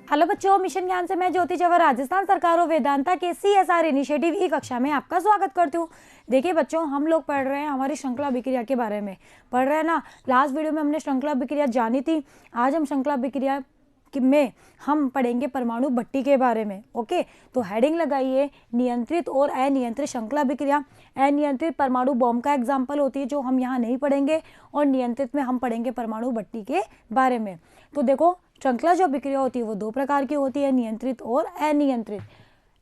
Hello बच्चों, mission ज्ञान से मैं ज्योति जवाहर राजस्थान सरकार और वेदांता के CSR इनिशिएटिव ई कक्षा में आपका स्वागत करती हूँ। देखिए बच्चों, हम लोग पढ़ रहे हैं हमारी श्रृंखला अभिक्रिया के बारे में पढ़ रहे हैं ना। लास्ट वीडियो में हमने श्रृंखला अभिक्रिया जानी थी। आज हम श्रृंखला अभिक्रिया में हम पढ़ेंगे परमाणु भट्टी के बारे में। ओके, तो हेडिंग लगाइए नियंत्रित और अनियंत्रित श्रृंखला अभिक्रिया। अनियंत्रित परमाणु बॉम्ब का एग्जाम्पल होती है जो हम यहाँ नहीं पढ़ेंगे, और नियंत्रित में हम पढ़ेंगे परमाणु भट्टी के बारे में। तो देखो, श्रृंखला जो अभिक्रिया होती है वो दो प्रकार की होती है, नियंत्रित और अनियंत्रित।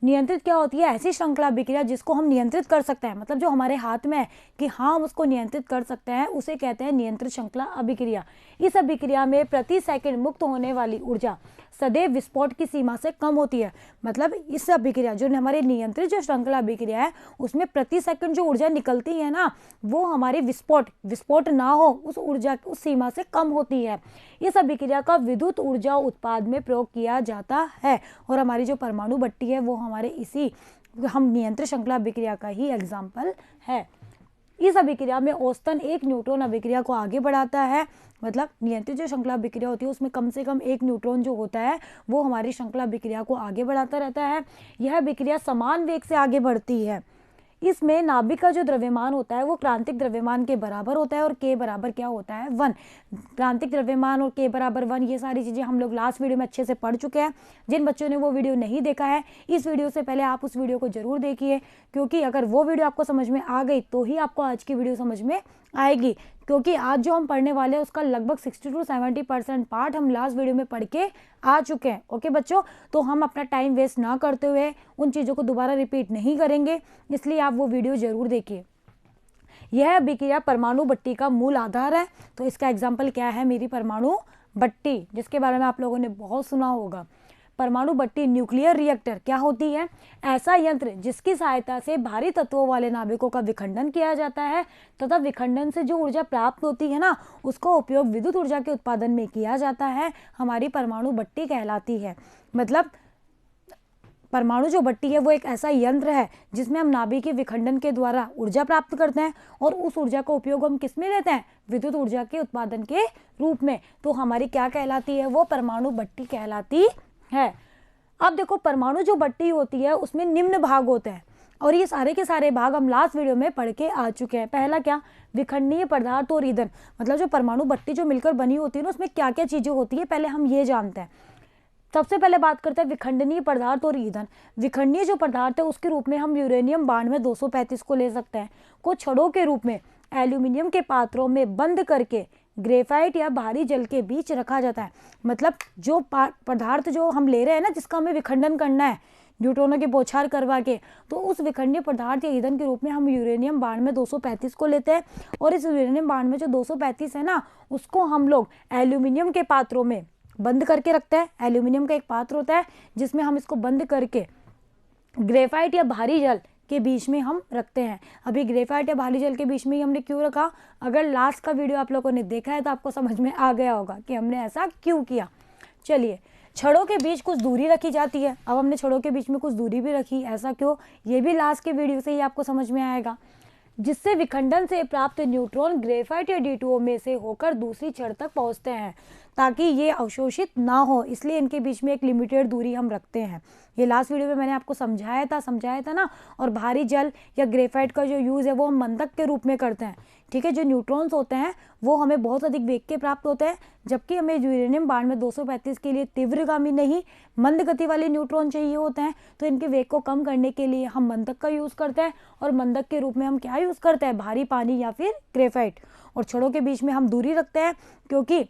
नियंत्रित क्या होती है? ऐसी श्रृंखला अभिक्रिया जिसको हम नियंत्रित कर सकते हैं, मतलब जो हमारे हाथ में है कि हाँ हम उसको नियंत्रित कर सकते हैं, उसे कहते हैं नियंत्रित श्रृंखला अभिक्रिया। इस अभिक्रिया में प्रति सेकंड मुक्त होने वाली ऊर्जा सदैव विस्फोट की सीमा से कम होती है। मतलब इस अभिक्रिया जो हमारी नियंत्रित जो श्रृंखला अभिक्रिया है उसमें प्रति सेकंड जो ऊर्जा निकलती है ना, वो हमारी विस्फोट ना हो उस ऊर्जा उस सीमा से कम होती है। इस अभिक्रिया का विद्युत ऊर्जा उत्पाद में प्रयोग किया जाता है, और हमारी जो परमाणु भट्टी है वो हमारे इसी हम नियंत्रित श्रृंखला अभिक्रिया का ही एग्जाम्पल है। इस अभिक्रिया में औसतन एक न्यूट्रॉन अभिक्रिया को आगे बढ़ाता है। मतलब नियंत्रित जो श्रृंखला अभिक्रिया होती है उसमें कम से कम एक न्यूट्रॉन जो होता है वो हमारी श्रृंखला अभिक्रिया को आगे बढ़ाता रहता है। यह अभिक्रिया समान वेग से आगे बढ़ती है। इसमें नाभिक का जो द्रव्यमान होता है वो क्रांतिक द्रव्यमान के बराबर होता है, और के बराबर क्या होता है? 1। क्रांतिक द्रव्यमान और के बराबर 1, ये सारी चीज़ें हम लोग लास्ट वीडियो में अच्छे से पढ़ चुके हैं। जिन बच्चों ने वो वीडियो नहीं देखा है, इस वीडियो से पहले आप उस वीडियो को जरूर देखिए, क्योंकि अगर वो वीडियो आपको समझ में आ गई तो ही आपको आज की वीडियो समझ में आएगी। क्योंकि आज जो हम पढ़ने वाले हैं उसका लगभग 60 to 70% पार्ट हम लास्ट वीडियो में पढ़ के आ चुके हैं। ओके बच्चों, तो हम अपना टाइम वेस्ट ना करते हुए उन चीज़ों को दोबारा रिपीट नहीं करेंगे, इसलिए आप वो वीडियो जरूर देखिए। यह अभिक्रिया परमाणु भट्टी का मूल आधार है। तो इसका एग्जाम्पल क्या है? मेरी परमाणु भट्टी, जिसके बारे में आप लोगों ने बहुत सुना होगा। परमाणु भट्टी न्यूक्लियर रिएक्टर क्या होती है? ऐसा यंत्र जिसकी सहायता से भारी तत्वों वाले नाभिकों का विखंडन किया जाता है तथा विखंडन से जो ऊर्जा प्राप्त होती है ना, उसका उपयोग विद्युत ऊर्जा के उत्पादन में किया जाता है, हमारी परमाणु भट्टी कहलाती है। मतलब परमाणु जो भट्टी है वो एक ऐसा यंत्र है जिसमें हम नाभिक के विखंडन के द्वारा ऊर्जा प्राप्त करते हैं, और उस ऊर्जा का उपयोग हम किस में लेते हैं? विद्युत ऊर्जा के उत्पादन के रूप में। तो हमारी क्या कहलाती है? वो परमाणु भट्टी कहलाती है। अब देखो, परमाणु जो भट्टी होती है उसमें निम्न भाग होते हैं, और ये सारे के सारे भाग हम लास्ट वीडियो में पढ़ के आ चुके हैं। पहला क्या? विखंडनीय पदार्थ और ईंधन। मतलब जो परमाणु भट्टी जो मिलकर बनी होती है ना, उसमें क्या क्या चीजें होती है पहले हम ये जानते हैं। सबसे पहले बात करते हैं विखंडनीय पदार्थ और ईंधन। विखंडनीय जो पदार्थ है उसके रूप में हम यूरेनियम 92 235 को ले सकते हैं, को छड़ों के रूप में एल्यूमिनियम के पात्रों में बंद करके ग्रेफाइट या भारी जल के बीच रखा जाता है। मतलब जो पदार्थ जो हम ले रहे हैं ना, जिसका हमें विखंडन करना है न्यूट्रॉनों की बौछार करवा के, तो उस विखंडनीय पदार्थ या ईंधन के रूप में हम यूरेनियम 92 235 को लेते हैं। और इस यूरेनियम 92 जो 235 है ना, उसको हम लोग एल्यूमिनियम के पात्रों में बंद करके रखते हैं। एल्यूमिनियम का एक पात्र होता है जिसमें हम इसको बंद करके ग्रेफाइट या भारी जल के बीच में हम रखते हैं। अभी ग्रेफाइट या भारी जल के बीच में ही हमने क्यों रखा? अगर लास्ट का वीडियो आप लोगों ने देखा है तो आपको समझ में आ गया होगा कि हमने ऐसा क्यों किया। चलिए, छड़ों के बीच कुछ दूरी रखी जाती है। अब हमने छड़ों के बीच में कुछ दूरी भी रखी, ऐसा क्यों? ये भी लास्ट के वीडियो से ही आपको समझ में आएगा। जिससे विखंडन से प्राप्त न्यूट्रॉन ग्रेफाइट या D2O में से होकर दूसरी छड़ तक पहुंचते हैं, ताकि ये अवशोषित ना हो, इसलिए इनके बीच में एक लिमिटेड दूरी हम रखते हैं। ये लास्ट वीडियो में मैंने आपको समझाया था ना। और भारी जल या ग्रेफाइट का जो यूज़ है वो हम मंदक के रूप में करते हैं। ठीक है, जो न्यूट्रॉन्स होते हैं वो हमें बहुत अधिक वेग के प्राप्त होते हैं, जबकि हमें यूरेनियम 92 235 के लिए तीव्रगामी नहीं मंद गति वाले न्यूट्रॉन चाहिए होते हैं। तो इनके वेग को कम करने के लिए हम मंदक का यूज़ करते हैं, और मंदक के रूप में हम क्या यूज़ करते हैं? भारी पानी या फिर ग्रेफाइट। और छड़ों के बीच में हम दूरी रखते हैं, क्योंकि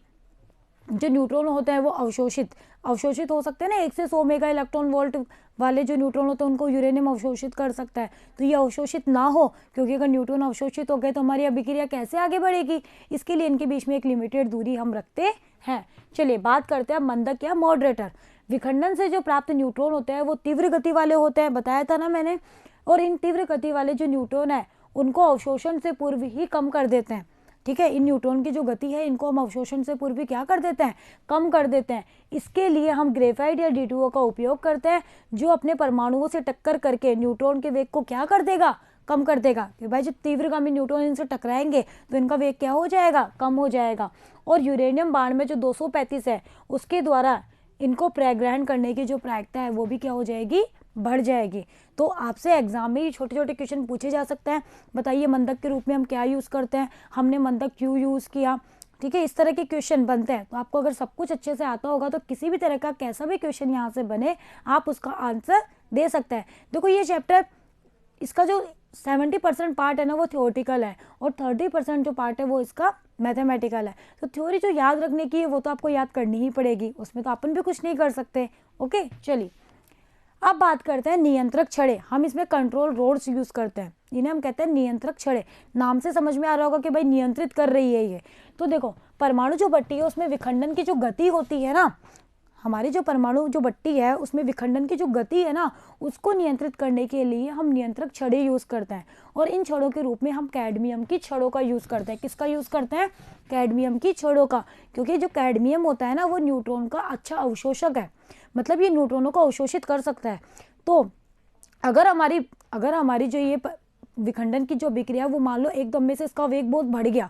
जो न्यूट्रॉन होते हैं वो अवशोषित हो सकते हैं ना। 1 से 100 मेगा इलेक्ट्रॉन वोल्ट वाले जो न्यूट्रॉन होते हैं उनको यूरेनियम अवशोषित कर सकता है। तो ये अवशोषित ना हो, क्योंकि अगर न्यूट्रॉन अवशोषित हो गए तो हमारी अभिक्रिया कैसे आगे बढ़ेगी? इसके लिए इनके बीच में एक लिमिटेड दूरी हम रखते हैं। चलिए बात करते हैं मंदक या मॉडरेटर। विखंडन से जो प्राप्त न्यूट्रॉन होते हैं वो तीव्र गति वाले होते हैं, बताया था ना मैंने। और इन तीव्र गति वाले जो न्यूट्रॉन है उनको अवशोषण से पूर्व ही कम कर देते हैं। ठीक है, इन न्यूट्रॉन की जो गति है इनको हम अवशोषण से पूर्व क्या कर देते हैं? कम कर देते हैं। इसके लिए हम ग्रेफाइट या D2O का उपयोग करते हैं, जो अपने परमाणुओं से टक्कर करके न्यूट्रॉन के वेग को क्या कर देगा? कम कर देगा। कि भाई जब तीव्रगामी न्यूट्रॉन इनसे टकराएंगे तो इनका वेग क्या हो जाएगा? कम हो जाएगा। और यूरेनियम 92 जो 235 है उसके द्वारा इनको ग्रहण करने की जो प्रायिकता है वो भी क्या हो जाएगी, बढ़ जाएगी। तो आपसे एग्जाम में ये छोटे छोटे क्वेश्चन पूछे जा सकते हैं। बताइए मंदक के रूप में हम क्या यूज़ करते हैं, हमने मंदक क्यों यूज़ किया, ठीक है, इस तरह के क्वेश्चन बनते हैं। तो आपको अगर सब कुछ अच्छे से आता होगा तो किसी भी तरह का कैसा भी क्वेश्चन यहाँ से बने आप उसका आंसर दे सकते हैं। देखो ये चैप्टर, इसका जो 70% पार्ट है ना वो थियोरटिकल है और 30% जो पार्ट है वो इसका मैथमेटिकल है। तो थ्योरी जो याद रखने की है वो तो आपको याद करनी ही पड़ेगी, उसमें तो अपन भी कुछ नहीं कर सकते। ओके चलिए अब बात करते हैं नियंत्रक छड़े। हम इसमें कंट्रोल रोड्स यूज करते हैं, इन्हें हम कहते हैं नियंत्रक छड़े। नाम से समझ में आ रहा होगा कि भाई नियंत्रित कर रही है ये। तो देखो परमाणु जो भट्टी है उसमें विखंडन की जो गति होती है ना, हमारी जो परमाणु जो भट्टी है उसमें विखंडन की जो गति है ना उसको नियंत्रित करने के लिए हम नियंत्रक छड़े यूज करते हैं। और इन छड़ों के रूप में हम कैडमियम की छड़ों का यूज करते हैं। किसका यूज करते हैं, कैडमियम की छड़ों का, क्योंकि जो कैडमियम होता है ना वो न्यूट्रॉन का अच्छा अवशोषक है, मतलब ये न्यूट्रॉनों को अवशोषित कर सकता है। तो अगर हमारी जो ये विखंडन की जो अभिक्रिया वो मान लो एकदम में से इसका वेग बहुत बढ़ गया,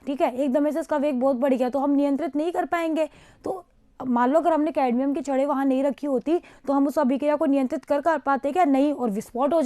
ठीक है, एकदम से इसका वेग बहुत बढ़ गया तो हम नियंत्रित नहीं कर पाएंगे। तो मान लो अगर हमने कैडमियम की छड़ें वहां नहीं रखी होती तो हम उस अभिक्रिया को नियंत्रित कर पाते क्या, नहीं, और विस्फोट हो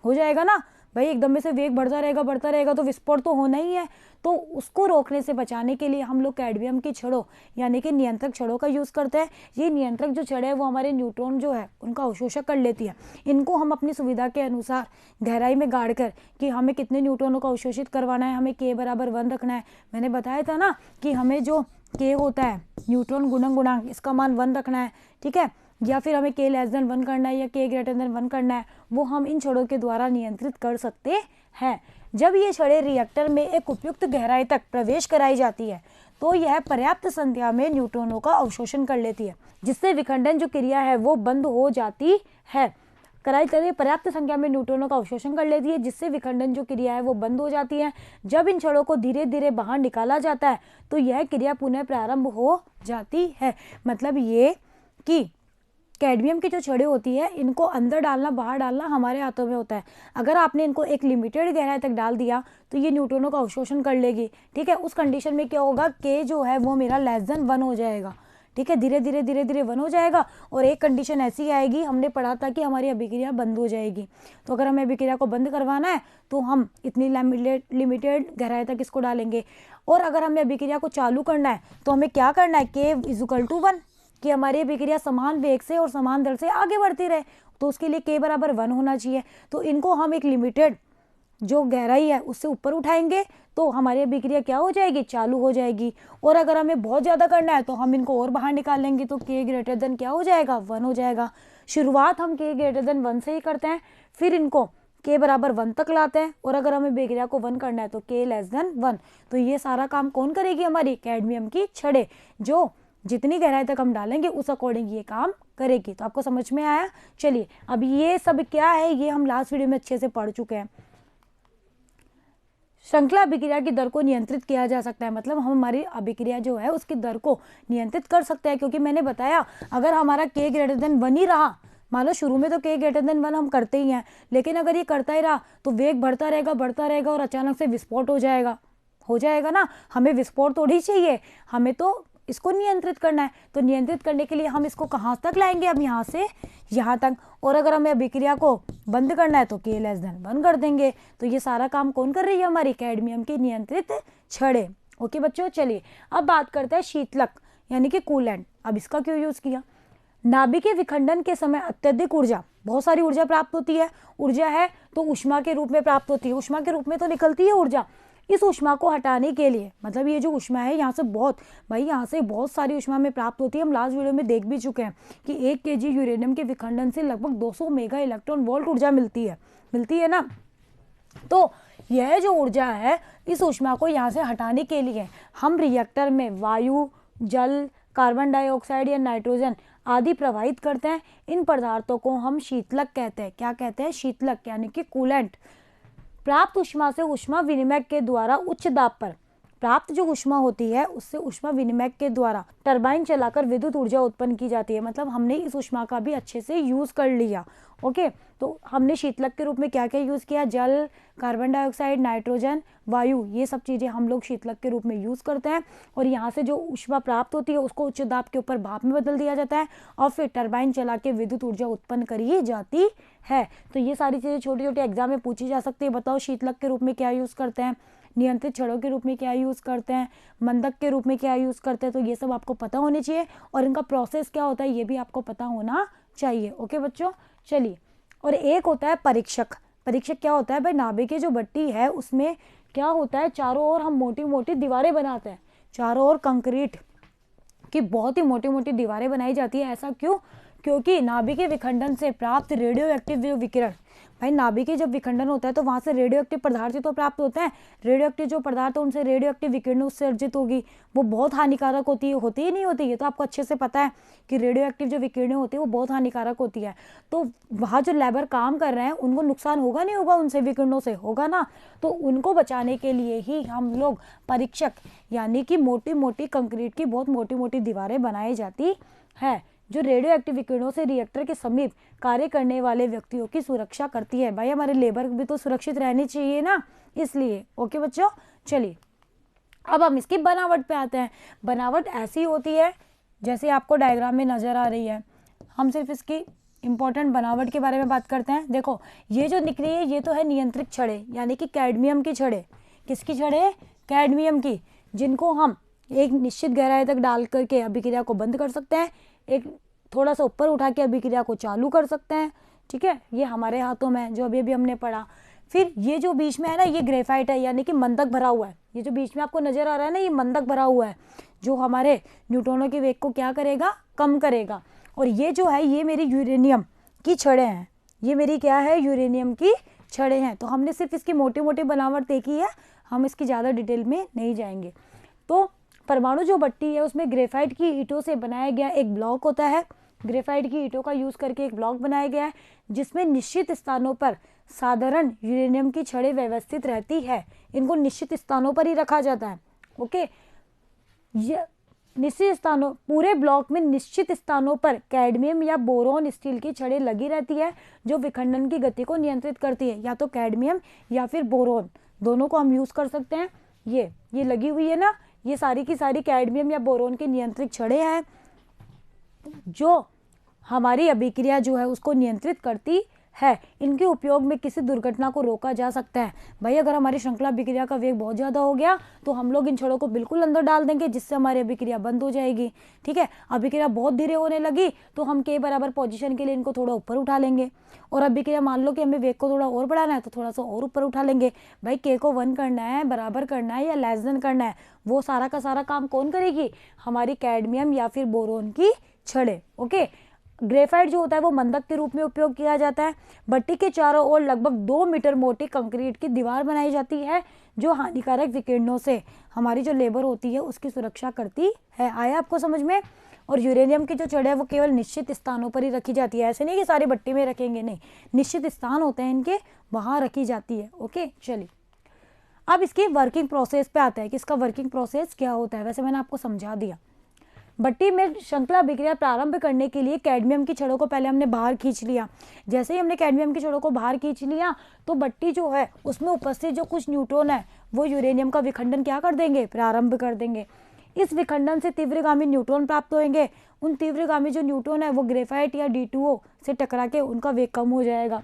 जाएगा ना भाई, एकदम में से वेग बढ़ता रहेगा तो विस्फोट तो होना ही है। तो उसको रोकने से बचाने के लिए हम लोग कैडमियम की छड़ों यानी कि नियंत्रक छड़ों का यूज़ करते हैं। ये नियंत्रक जो छड़ें है वो हमारे न्यूट्रॉन जो है उनका अवशोषण कर लेती है। इनको हम अपनी सुविधा के अनुसार गहराई में गाड़ कर कि हमें कितने न्यूट्रॉनों को अवशोषित करवाना है, हमें K बराबर 1 रखना है। मैंने बताया था ना कि हमें जो K होता है न्यूट्रॉन गुणक इसका मान 1 रखना है, ठीक है, या फिर हमें K लेस देन 1 करना है या K ग्रेटर देन 1 करना है, वो हम इन छड़ों के द्वारा नियंत्रित कर सकते हैं। जब ये छड़ें रिएक्टर में एक उपयुक्त गहराई तक प्रवेश कराई जाती है तो यह पर्याप्त संख्या में न्यूट्रॉनों का अवशोषण कर लेती है, जिससे विखंडन जो क्रिया है वो बंद हो जाती है। पर्याप्त संख्या में न्यूट्रॉनों का अवशोषण कर लेती है, जिससे विखंडन जो क्रिया है वो बंद हो जाती है। जब इन छड़ों को धीरे धीरे बाहर निकाला जाता है तो यह क्रिया पुनः प्रारंभ हो जाती है। मतलब ये कि कैडमियम की जो छड़ें होती है इनको अंदर डालना बाहर डालना हमारे हाथों में होता है। अगर आपने इनको एक लिमिटेड गहराई तक डाल दिया तो ये न्यूट्रॉनों का अवशोषण कर लेगी, ठीक है। उस कंडीशन में क्या होगा, K जो है वो मेरा लेस देन 1 हो जाएगा, ठीक है, धीरे धीरे 1 हो जाएगा। और एक कंडीशन ऐसी आएगी, हमने पढ़ा था कि हमारी अभिक्रिया बंद हो जाएगी। तो अगर हमें अभिक्रिया को बंद करवाना है तो हम इतनी लिमिटेड गहराई तक इसको डालेंगे। और अगर हमें अभिक्रिया को चालू करना है तो हमें क्या करना है, K = 1, कि हमारी अभिक्रिया समान वेग से और समान दर से आगे बढ़ती रहे। तो उसके लिए K बराबर 1 होना चाहिए। तो इनको हम एक लिमिटेड जो गहराई है उससे ऊपर उठाएंगे तो हमारी अभिक्रिया क्या हो जाएगी, चालू हो जाएगी। और अगर हमें बहुत ज़्यादा करना है तो हम इनको और बाहर निकाल लेंगे तो K ग्रेटर देन क्या हो जाएगा, 1 हो जाएगा। शुरुआत हम K ग्रेटर देन 1 से ही करते हैं, फिर इनको K बराबर 1 तक लाते हैं। और अगर हमें अभिक्रिया को 1 करना है तो K लेस देन 1। तो ये सारा काम कौन करेगी, हमारी कैडमियम की छड़ें, जो जितनी गहराई तक हम डालेंगे उस अकॉर्डिंग ये काम करेगी। तो आपको समझ में आया। चलिए अब ये सब क्या है ये हम लास्ट वीडियो में अच्छे से पढ़ चुके हैं। श्रृंखला अभिक्रिया की दर को नियंत्रित किया जा सकता है, मतलब हम हमारी अभिक्रिया जो है उसकी दर को नियंत्रित कर सकते हैं। क्योंकि मैंने बताया अगर हमारा K ग्रेटर देन 1 ही रहा, मान लो शुरू में तो K ग्रेटर देन 1 हम करते ही हैं, लेकिन अगर ये करता ही रहा तो वेग बढ़ता रहेगा और अचानक से विस्फोट हो जाएगा ना। हमें विस्फोट थोड़ी चाहिए, हमें तो इसको नियंत्रित करना है। तो नियंत्रित करने के लिए हम इसको कहाँ तक लाएंगे, अब यहाँ से यहाँ तक। और अगर हमें अभिक्रिया को बंद करना है तो K लेस देन 1 कर देंगे। तो ये सारा काम कौन कर रही है, हमारी कैडमियम की नियंत्रित छड़ें। ओके बच्चों, चलिए अब बात करते हैं शीतलक यानी कि कूलेंट। अब इसका क्यों यूज किया, नाभिकीय विखंडन के समय अत्यधिक ऊर्जा, बहुत सारी ऊर्जा प्राप्त होती है। ऊर्जा है तो ऊष्मा के रूप में प्राप्त होती है, ऊष्मा के रूप में तो निकलती है ऊर्जा। इस ऊष्मा को हटाने के लिए, मतलब ये जो ऊष्मा है यहाँ से बहुत सारी ऊष्मा में प्राप्त होती है। हम लास्ट वीडियो में देख भी चुके हैं कि 1 kg यूरेनियम के विखंडन से लगभग 200 मेगा इलेक्ट्रॉन वोल्ट ऊर्जा मिलती है ना। तो यह जो ऊर्जा है इस ऊष्मा को यहाँ से हटाने के लिए हम रिएक्टर में वायु, जल, कार्बन डाइऑक्साइड या नाइट्रोजन आदि प्रवाहित करते हैं। इन पदार्थों को हम शीतलक कहते हैं। क्या कहते हैं, शीतलक यानी कि कूलेंट। प्राप्त ऊष्मा से ऊष्मा विनिमय के द्वारा उच्च दाब पर प्राप्त जो ऊष्मा होती है उससे ऊष्मा विनिमय के द्वारा टरबाइन चलाकर विद्युत ऊर्जा उत्पन्न की जाती है। मतलब हमने इस ऊष्मा का भी अच्छे से यूज कर लिया। ओके, तो हमने शीतलक के रूप में क्या क्या यूज किया, जल, कार्बन डाइऑक्साइड, नाइट्रोजन, वायु, ये सब चीजें हम लोग शीतलक के रूप में यूज करते हैं। और यहाँ से जो ऊष्मा प्राप्त होती है उसको उच्च दाब के ऊपर भाप में बदल दिया जाता है और फिर टरबाइन चला के विद्युत ऊर्जा उत्पन्न करी जाती है। तो ये सारी चीजें छोटी छोटी एग्जाम में पूछी जा सकती है। बताओ शीतलक के रूप में क्या यूज करते हैं, नियंत्रित छड़ों के रूप में क्या यूज करते हैं, मंदक के रूप में क्या यूज करते हैं। तो ये सब आपको पता होने चाहिए और इनका प्रोसेस क्या होता है ये भी आपको पता होना चाहिए। ओके बच्चों, चलिए। और एक होता है परीक्षक। परीक्षक क्या होता है भाई, नाभिक की जो भट्टी है उसमें क्या होता है, चारों ओर हम मोटी मोटी दीवारें बनाते हैं, चारों ओर कंक्रीट की बहुत ही मोटी मोटी दीवारें बनाई जाती है। ऐसा क्यों, क्योंकि नाभिक के विखंडन से प्राप्त रेडियो एक्टिव जो विकिरण, भाई नाभिक के जब विखंडन होता है तो वहां से रेडियो एक्टिव पदार्थ तो प्राप्त होते हैं। रेडियो एक्टिव जो पदार्थ है उनसे रेडियो एक्टिव विकिरण उत्सर्जित होगी, वो बहुत हानिकारक होती है, होती ही नहीं होती, ये तो आपको अच्छे से पता है कि रेडियो एक्टिव जो विकिरण होती है वो बहुत हानिकारक होती है। तो वहाँ जो लेबर काम कर रहे हैं उनको नुकसान होगा नहीं होगा, उनसे विकिरणों से होगा ना। तो उनको बचाने के लिए ही हम लोग परीक्षक यानी कि मोटी मोटी कंक्रीट की बहुत मोटी मोटी दीवारें बनाई जाती है जो रेडियो एक्टिव विकिरणों से रिएक्टर के समीप कार्य करने वाले व्यक्तियों की सुरक्षा करती है। भाई हमारे लेबर भी तो सुरक्षित रहनी चाहिए ना, इसलिए। ओके बच्चों, चलिए अब हम इसकी बनावट पे आते हैं। बनावट ऐसी होती है जैसे आपको डायग्राम में नजर आ रही है। हम सिर्फ इसकी इंपॉर्टेंट बनावट के बारे में बात करते हैं। देखो ये जो निकली है ये तो है नियंत्रित छड़ें यानी कि कैडमियम की छड़ें। किसकी छड़ें, कैडमियम की, जिनको हम एक निश्चित गहराई तक डाल करके अभिक्रिया को बंद कर सकते हैं, एक थोड़ा सा ऊपर उठा के अभिक्रिया को चालू कर सकते हैं। ठीक है, ये हमारे हाथों में है जो अभी अभी हमने पढ़ा। फिर ये जो बीच में है ना ये ग्रेफाइट है यानी कि मंदक भरा हुआ है। ये जो बीच में आपको नजर आ रहा है ना ये मंदक भरा हुआ है जो हमारे न्यूट्रॉनों के वेग को क्या करेगा, कम करेगा। और ये जो है ये मेरी यूरेनियम की छड़ें हैं, ये मेरी क्या है, यूरेनियम की छड़ें हैं। तो हमने सिर्फ इसकी मोटी मोटी बनावट देखी है, हम इसकी ज़्यादा डिटेल में नहीं जाएंगे। तो परमाणु जो भट्टी है उसमें ग्रेफाइट की ईंटों से बनाया गया एक ब्लॉक होता है। ग्रेफाइट की ईंटों का यूज करके एक ब्लॉक बनाया गया है जिसमें निश्चित स्थानों पर साधारण यूरेनियम की छड़ें व्यवस्थित रहती है। इनको निश्चित स्थानों पर ही रखा जाता है। ओके, ये निश्चित स्थानों, पूरे ब्लॉक में निश्चित स्थानों पर कैडमियम या बोरोन स्टील की छड़ें लगी रहती है जो विखंडन की गति को नियंत्रित करती है। या तो कैडमियम या फिर बोरोन, दोनों को हम यूज कर सकते हैं। ये लगी हुई है ना, ये सारी की सारी कैडमियम या बोरोन की नियंत्रित छड़ें हैं जो हमारी अभिक्रिया जो है उसको नियंत्रित करती है। इनके उपयोग में किसी दुर्घटना को रोका जा सकता है। भाई अगर हमारी श्रृंखला अभिक्रिया का वेग बहुत ज़्यादा हो गया तो हम लोग इन छड़ों को बिल्कुल अंदर डाल देंगे जिससे हमारी अभिक्रिया बंद हो जाएगी। ठीक है, अभिक्रिया बहुत धीरे होने लगी तो हम के बराबर पोजीशन के लिए इनको थोड़ा ऊपर उठा लेंगे। और अभिक्रिया मान लो कि हमें वेग को थोड़ा और बढ़ाना है तो थोड़ा सा और ऊपर उठा लेंगे। भाई के को 1 करना है, बराबर करना है या लेस देन करना है, वो सारा का सारा काम कौन करेगी, हमारी कैडमियम या फिर बोरोन की छड़ें। ओके, ग्रेफाइट जो होता है वो मंदक के रूप में उपयोग किया जाता है। भट्टी के चारों ओर लगभग 2 मीटर मोटी कंक्रीट की दीवार बनाई जाती है जो हानिकारक विकिरणों से हमारी जो लेबर होती है उसकी सुरक्षा करती है। आया आपको समझ में। और यूरेनियम की जो छड़ें है वो केवल निश्चित स्थानों पर ही रखी जाती है, ऐसे नहीं कि सारी भट्टी में रखेंगे, नहीं, निश्चित स्थान होते हैं इनके, वहां रखी जाती है। ओके, चलिए अब इसकी वर्किंग प्रोसेस पे आता है कि इसका वर्किंग प्रोसेस क्या होता है। वैसे मैंने आपको समझा दिया। भट्टी में श्रृंखला अभिक्रिया प्रारंभ करने के लिए कैडमियम की छड़ों को पहले हमने बाहर खींच लिया। जैसे ही हमने कैडमियम की छड़ों को बाहर खींच लिया तो भट्टी जो है उसमें उपस्थित जो कुछ न्यूट्रॉन है वो यूरेनियम का विखंडन क्या कर देंगे, प्रारंभ कर देंगे। इस विखंडन से तीव्रगामी न्यूट्रॉन प्राप्त होंगे। उन तीव्रगामी जो न्यूट्रॉन है वो ग्रेफाइट या D2O से टकरा के उनका वेग कम हो जाएगा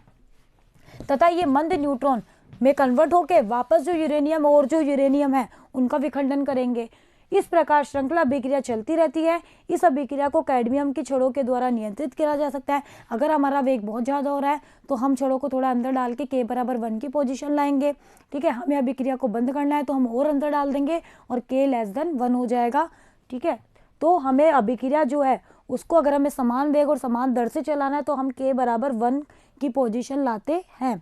तथा ये मंद न्यूट्रॉन में कन्वर्ट होकर वापस जो यूरेनियम और जो यूरेनियम है उनका विखंडन करेंगे। इस प्रकार श्रृंखला अभिक्रिया चलती रहती है। इस अभिक्रिया को कैडमियम की छड़ों के द्वारा नियंत्रित किया जा सकता है। अगर हमारा वेग बहुत ज़्यादा हो रहा है तो हम छड़ों को थोड़ा अंदर डाल के के बराबर 1 की पोजीशन लाएंगे। ठीक है, हमें अभिक्रिया को बंद करना है तो हम और अंदर डाल देंगे और के लेस देन 1 हो जाएगा। ठीक है, तो हमें अभिक्रिया जो है उसको अगर हमें समान वेग और समान दर से चलाना है तो हम के बराबर 1 की पोजीशन लाते हैं।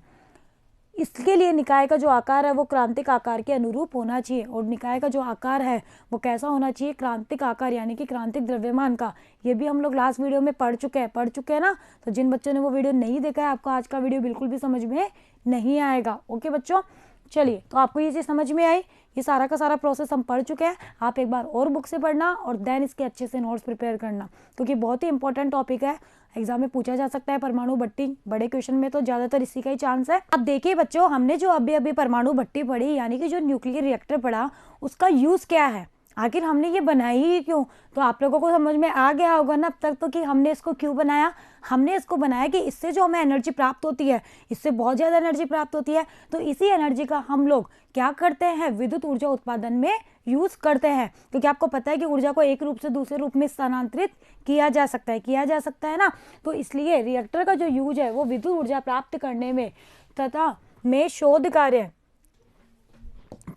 इसके लिए निकाय का जो आकार है वो क्रांतिक आकार के अनुरूप होना चाहिए। और निकाय का जो आकार है वो कैसा होना चाहिए, क्रांतिक आकार यानी कि क्रांतिक द्रव्यमान का। ये भी हम लोग लास्ट वीडियो में पढ़ चुके हैं ना। तो जिन बच्चों ने वो वीडियो नहीं देखा है आपका आज का वीडियो बिल्कुल भी समझ में नहीं आएगा। ओके बच्चों, चलिए, तो आपको ये चीज़ समझ में आई, ये सारा का सारा प्रोसेस हम पढ़ चुके हैं। आप एक बार और बुक से पढ़ना और देन इसके अच्छे से नोट्स प्रिपेयर करना, क्योंकि बहुत ही इंपॉर्टेंट टॉपिक है, एग्जाम में पूछा जा सकता है। परमाणु भट्टी बड़े क्वेश्चन में तो ज़्यादातर इसी का ही चांस है। अब देखिए बच्चों, हमने जो अभी अभी परमाणु भट्टी पढ़ी, यानी कि जो न्यूक्लियर रिएक्टर पढ़ा, उसका यूज़ क्या है, आखिर हमने ये बनाई ही क्यों, तो आप लोगों को समझ में आ गया होगा ना अब तक तो कि हमने इसको क्यों बनाया। हमने इसको बनाया कि इससे जो हमें एनर्जी प्राप्त होती है, इससे बहुत ज़्यादा एनर्जी प्राप्त होती है, तो इसी एनर्जी का हम लोग क्या करते हैं, विद्युत ऊर्जा उत्पादन में यूज़ करते हैं। क्योंकि आपको पता है कि ऊर्जा को एक रूप से दूसरे रूप में स्थानांतरित किया जा सकता है ना। तो इसलिए रिएक्टर का जो यूज है वो विद्युत ऊर्जा प्राप्त करने में तथा में शोध कार्य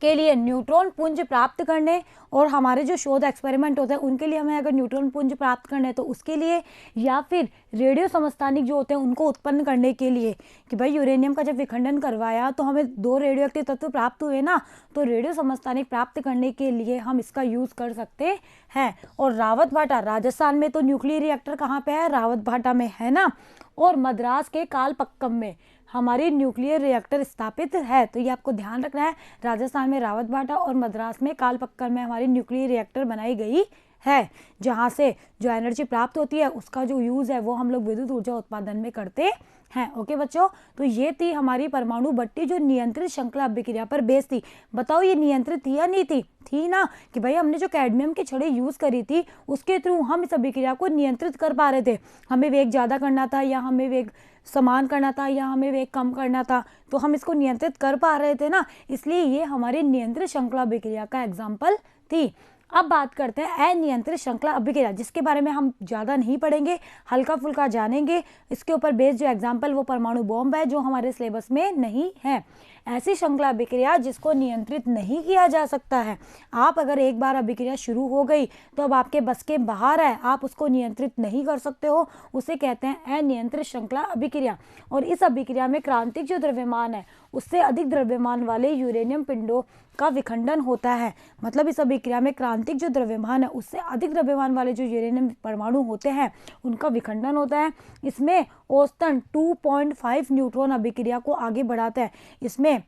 के लिए न्यूट्रॉन पुंज प्राप्त करने, और हमारे जो शोध एक्सपेरिमेंट होते हैं उनके लिए हमें अगर न्यूट्रॉन पुंज प्राप्त करना है तो उसके लिए, या फिर रेडियो समस्थानिक जो होते हैं उनको उत्पन्न करने के लिए, कि भाई यूरेनियम का जब विखंडन करवाया तो हमें 2 रेडियोएक्टिव तत्व प्राप्त हुए ना, तो रेडियो समस्थानिक प्राप्त करने के लिए हम इसका यूज़ कर सकते हैं। और रावत भाटा, राजस्थान में तो न्यूक्लियर रिएक्टर कहाँ पे है, रावत भाटा में है ना, और मद्रास के कालपक्कम में हमारी न्यूक्लियर रिएक्टर स्थापित है। तो ये आपको ध्यान रखना है, राजस्थान में रावत भाटा और मद्रास में कालपक्कम में हमारी न्यूक्लियर रिएक्टर बनाई गई है, जहाँ से जो एनर्जी प्राप्त होती है उसका जो यूज़ है वो हम लोग विद्युत ऊर्जा उत्पादन में करते हैं। ओके बच्चों, तो ये थी हमारी परमाणु भट्टी जो नियंत्रित श्रृंखला अभिक्रिया पर बेस थी। बताओ ये नियंत्रित थी या नहीं थी? थी ना, कि भाई हमने जो कैडमियम की छड़ी यूज़ करी थी उसके थ्रू हम इस अभिक्रिया को नियंत्रित कर पा रहे थे। हमें वेग ज़्यादा करना था या हमें वेग समान करना था या हमें वेग कम करना था, तो हम इसको नियंत्रित कर पा रहे थे ना, इसलिए ये हमारी नियंत्रित श्रृंखला अभिक्रिया का एग्जाम्पल थी। अब बात करते हैं अनियंत्रित श्रृंखला अभिक्रिया, जिसके बारे में हम ज़्यादा नहीं पढ़ेंगे, हल्का फुल्का जानेंगे। इसके ऊपर बेस्ड जो एग्जाम्पल वो परमाणु बॉम्ब है, जो हमारे सिलेबस में नहीं है। ऐसी श्रृंखला अभिक्रिया जिसको नियंत्रित नहीं किया जा सकता है। आप अगर एक बार अभिक्रिया शुरू हो गई तो अब आपके बस के बाहर है, आप उसको नियंत्रित नहीं कर सकते हो, उसे कहते हैं अनियंत्रित श्रृंखला अभिक्रिया। और इस अभिक्रिया में क्रांतिक जो द्रव्यमान है उससे अधिक द्रव्यमान वाले यूरेनियम पिंडों का विखंडन होता है। मतलब इस अभिक्रिया में क्रांतिक जो द्रव्यमान है उससे अधिक द्रव्यमान वाले जो यूरेनियम परमाणु होते हैं उनका विखंडन होता है। इसमें औसतन 2.5 न्यूट्रॉन अभिक्रिया को आगे बढ़ाता है। इसमें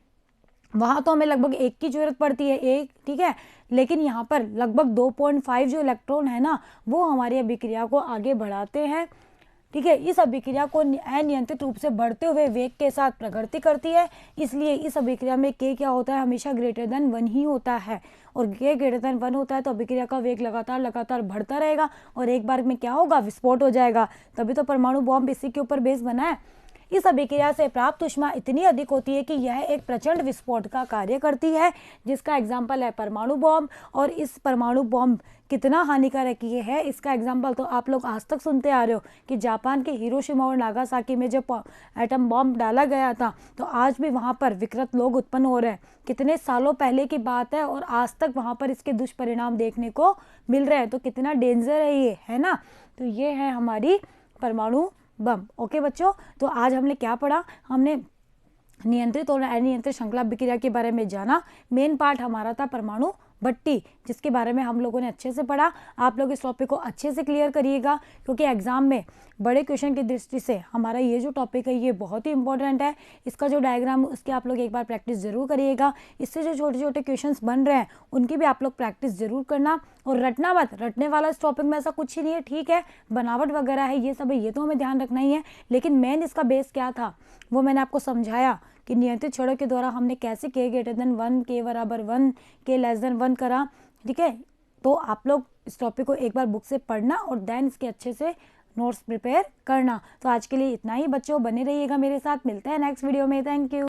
वहाँ तो हमें लगभग 1 की जरूरत पड़ती है, 1, ठीक है, लेकिन यहाँ पर लगभग 2.5 जो इलेक्ट्रॉन है ना वो हमारी अभिक्रिया को आगे बढ़ाते हैं। ठीक है, इस अभिक्रिया को अनियंत्रित रूप से बढ़ते हुए वेग के साथ प्रगति करती है। इसलिए इस अभिक्रिया में के क्या होता है, हमेशा ग्रेटर देन 1 ही होता है। और के ग्रेटर देन 1 होता है तो अभिक्रिया का वेग लगातार बढ़ता रहेगा और एक बार में क्या होगा, विस्फोट हो जाएगा। तभी तो परमाणु बॉम्ब इसी के ऊपर बेस बना है। इस अभिक्रिया से प्राप्त ऊष्मा इतनी अधिक होती है कि यह एक प्रचंड विस्फोट का कार्य करती है, जिसका एग्जाम्पल है परमाणु बॉम्ब। और इस परमाणु बॉम्ब कितना हानिकारक ये है, इसका एग्जाम्पल तो आप लोग आज तक सुनते आ रहे हो कि जापान के हिरोशिमा और नागासाकी में जब एटम बॉम्ब डाला गया था तो आज भी वहाँ पर विकृत लोग उत्पन्न हो रहे हैं। कितने सालों पहले की बात है और आज तक वहाँ पर इसके दुष्परिणाम देखने को मिल रहे हैं। तो कितना डेंजर है ये, है ना। तो ये है हमारी परमाणु बम। ओके बच्चों, तो आज हमने क्या पढ़ा, हमने नियंत्रित और अनियंत्रित श्रृंखला अभिक्रिया के बारे में जाना। मेन पार्ट हमारा था परमाणु भट्टी, जिसके बारे में हम लोगों ने अच्छे से पढ़ा। आप लोग इस टॉपिक को अच्छे से क्लियर करिएगा, क्योंकि एग्जाम में बड़े क्वेश्चन की दृष्टि से हमारा ये जो टॉपिक है ये बहुत ही इंपॉर्टेंट है। इसका जो डायग्राम उसकी आप लोग एक बार प्रैक्टिस जरूर करिएगा। इससे जो छोटे छोटे क्वेश्चंस बन रहे हैं उनकी भी आप लोग प्रैक्टिस जरूर करना और रटना मत। रटने वाला इस टॉपिक में ऐसा कुछ ही नहीं है, ठीक है, बनावट वगैरह है, ये सब है, ये तो हमें ध्यान रखना ही है। लेकिन मेन इसका बेस क्या था वो मैंने आपको समझाया कि नियंत्रित छड़ों के द्वारा हमने कैसे के ग्रेटर देन 1, के बराबर 1, के लेस देन 1 करा। ठीक है, तो आप लोग इस टॉपिक को एक बार बुक से पढ़ना और देन इसके अच्छे से नोट्स प्रिपेयर करना। तो आज के लिए इतना ही बच्चों, बने रहिएगा मेरे साथ, मिलते हैं नेक्स्ट वीडियो में। Thank you.